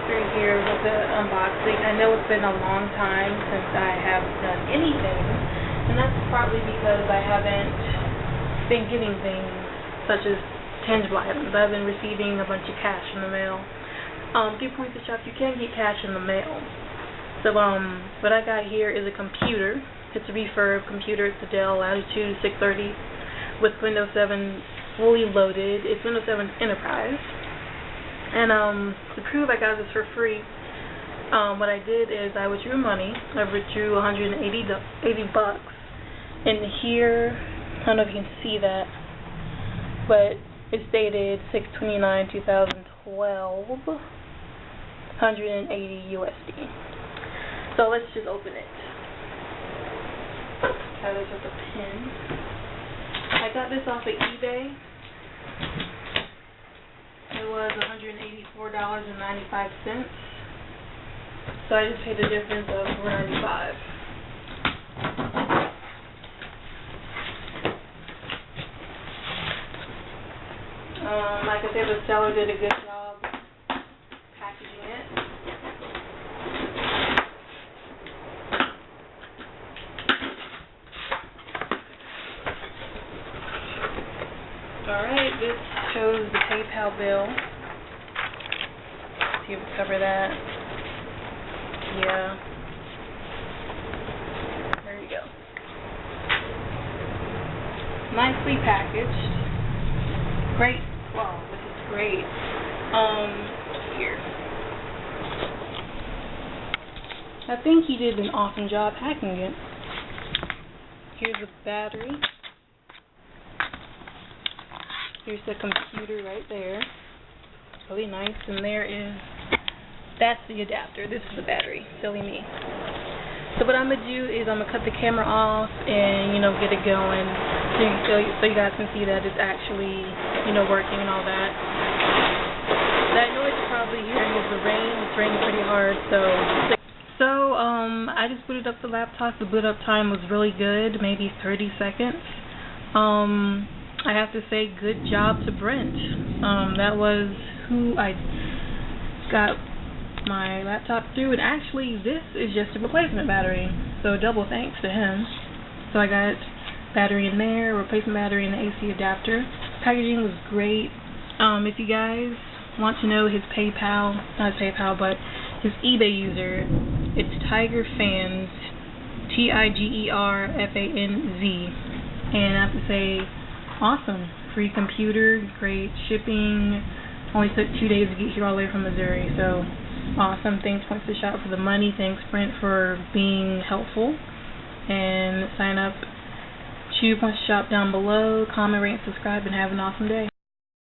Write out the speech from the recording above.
through here with the unboxing. I know it's been a long time since I have done anything, and that's partly because I haven't been getting things such as tangible items. I've been receiving a bunch of cash in the mail. 3 points to shop, you can get cash in the mail. So what I got here is a computer. It's a refurb computer. It's a Dell Latitude D630 with Windows 7 fully loaded. It's Windows 7 Enterprise. And to prove I got this for free, what I did is I withdrew money. I withdrew $180 bucks. And here, I don't know if you can see that, but it's dated 6/29/2012, 180 USD. So let's just open it. Got this with a pen. I got this off of eBay. It was $184.95. So I just paid the difference of $4.95. Like I said, the seller did a good job packaging it. Alright, this shows the PayPal bill. Let's see if we cover that. Yeah. There you go. Nicely packaged. Great. Wow, this is great. Here. I think he did an awesome job packing it. Here's the battery. Here's the computer right there. Really nice. And that's the adapter. This is the battery. Silly me. So what I'm going to do is I'm going to cut the camera off and, get it going so you guys can see that it's actually, working and all that. That noise you're probably hearing is the rain. It's raining pretty hard, So I just booted up the laptop. The boot up time was really good, maybe 30 seconds. I have to say, good job to Brent. That was who I got my laptop through, and actually this is just a replacement battery, so double thanks to him. So I got battery in there, replacement battery, and the AC adapter. Packaging was great. If you guys want to know his PayPal, not his PayPal, but his eBay user, it's TigerFans, TigerFanz, and I have to say, awesome. Free computer, great shipping. Only took 2 days to get here all the way from Missouri, so awesome. Thanks, Points to Shop, for the money. Thanks, Brent, for being helpful. And sign up to Points to Shop down below. Comment, rate, and subscribe, and have an awesome day.